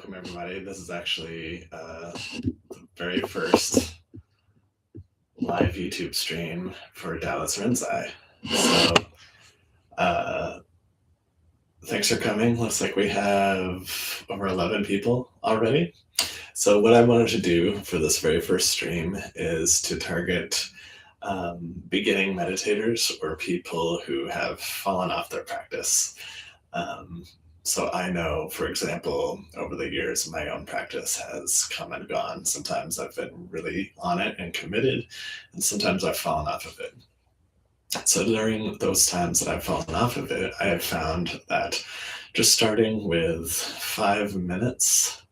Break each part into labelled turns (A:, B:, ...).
A: welcome everybody. This is actually the very first live YouTube stream for Dallas Rinzai. So uh, thanks for coming. Looks like we have over 11 people already. So what I wanted to do for this very first stream is to target beginning meditators or people who have fallen off their practice. So I know, for example, over the years, my own practice has come and gone. Sometimes I've been really on it and committed, and sometimes I've fallen off of it. So during those times that I've fallen off of it, I have found that just starting with 5 minutes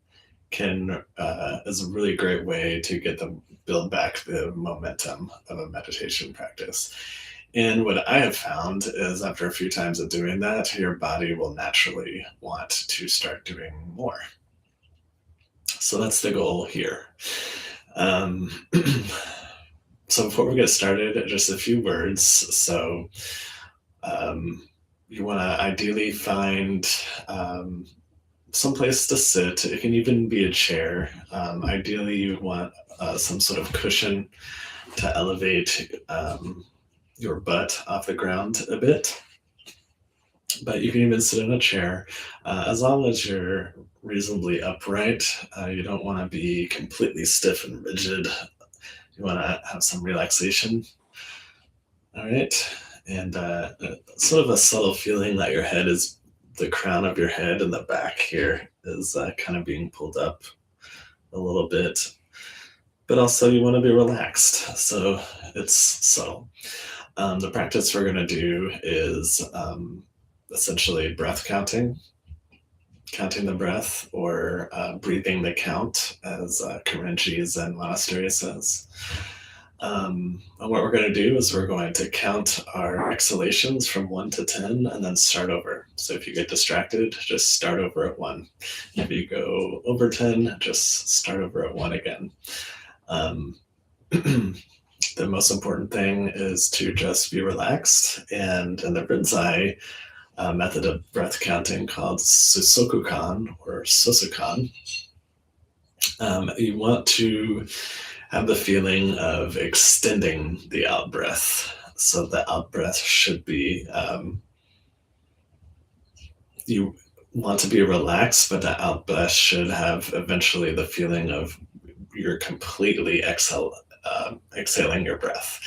A: is a really great way to get them build back the momentum of a meditation practice. And what I have found is after a few times of doing that, your body will naturally want to start doing more. So that's the goal here. So before we get started, just a few words. So you want to ideally find some place to sit. It can even be a chair. Ideally, you want some sort of cushion to elevate your butt off the ground a bit. But you can even sit in a chair as long as you're reasonably upright. You don't want to be completely stiff and rigid. You want to have some relaxation. All right. And sort of a subtle feeling that your head is, the crown of your head and the back here is kind of being pulled up a little bit. But also you want to be relaxed. So it's subtle. The practice we're going to do is essentially breath counting the breath, or breathing the count, as Karenji Zen Monastery says. And what we're going to do is we're going to count our exhalations from 1 to 10 and then start over. So if you get distracted, just start over at 1. If you go over 10, just start over at 1 again. The most important thing is to just be relaxed. And in the Rinzai method of breath counting called susokukan or susokukan, you want to have the feeling of extending the out breath. So the out breath should be, you want to be relaxed, but the out breath should have eventually the feeling of you're completely exhaling your breath.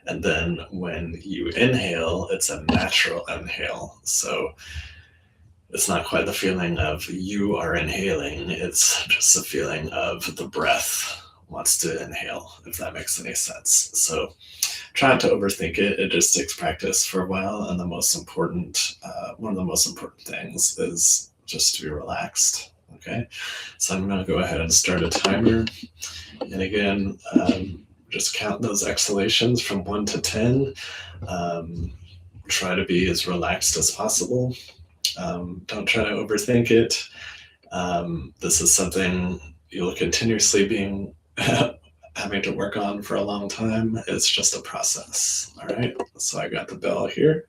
A: And then when you inhale, it's a natural inhale. So it's not quite the feeling of you are inhaling, it's just the feeling of the breath wants to inhale, if that makes any sense. So try not to overthink it. It just takes practice for a while. And the most important, one of the most important things is just to be relaxed. Okay. So I'm going to go ahead and start a timer. And again, just count those exhalations from 1 to 10. Try to be as relaxed as possible. Don't try to overthink it. This is something you'll continuously be having to work on for a long time. It's just a process. All right. So I got the bell here.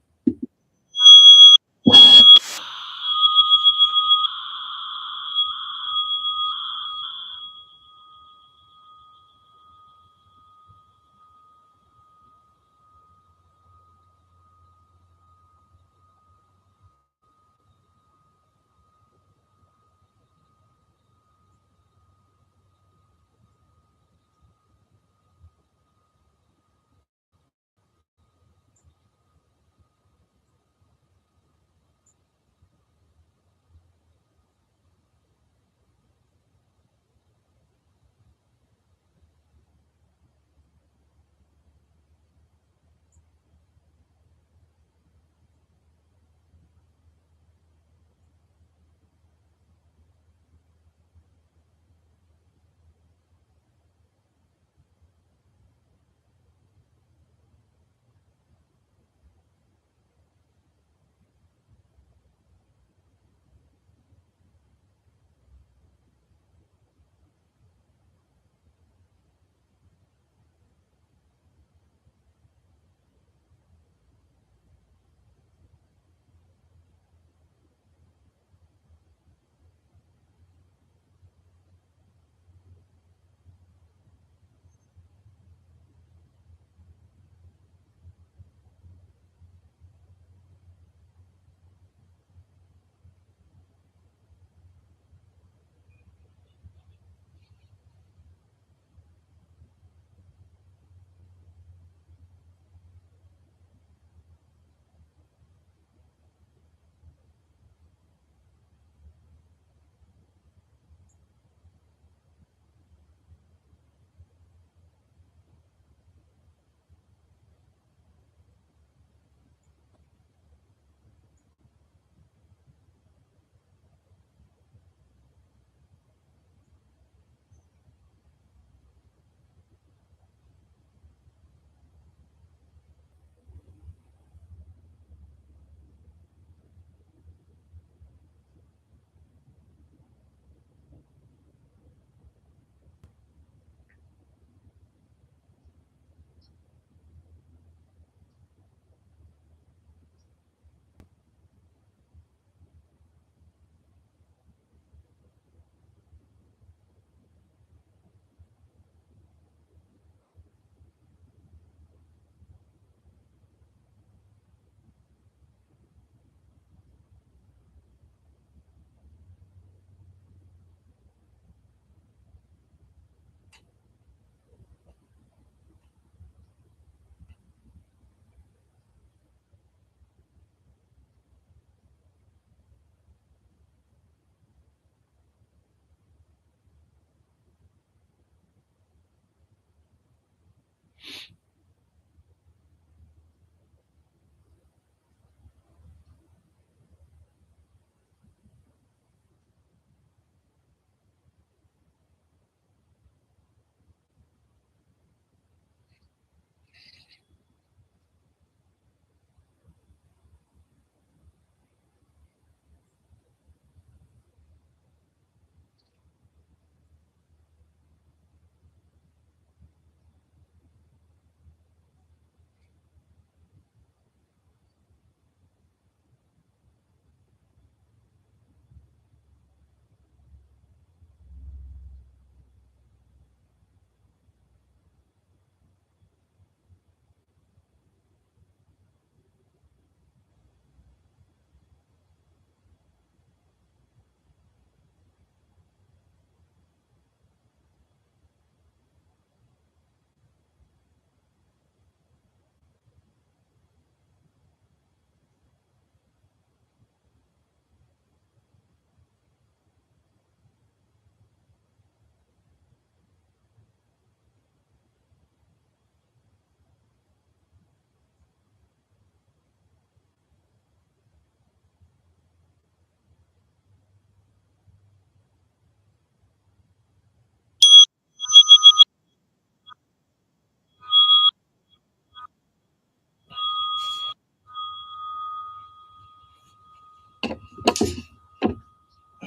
A: All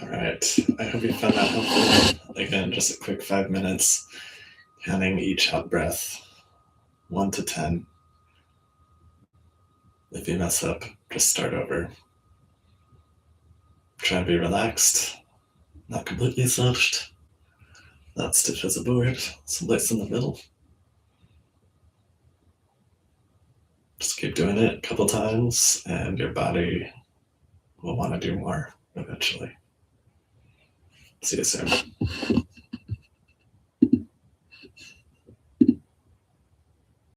A: right. I hope you found that helpful. Again, just a quick 5 minutes, counting each out breath, 1 to 10. If you mess up, just start over. Try and be relaxed, not completely slouched, not stiff as a board, someplace in the middle. Just keep doing it a couple times, and your body will want to do more eventually. See you soon.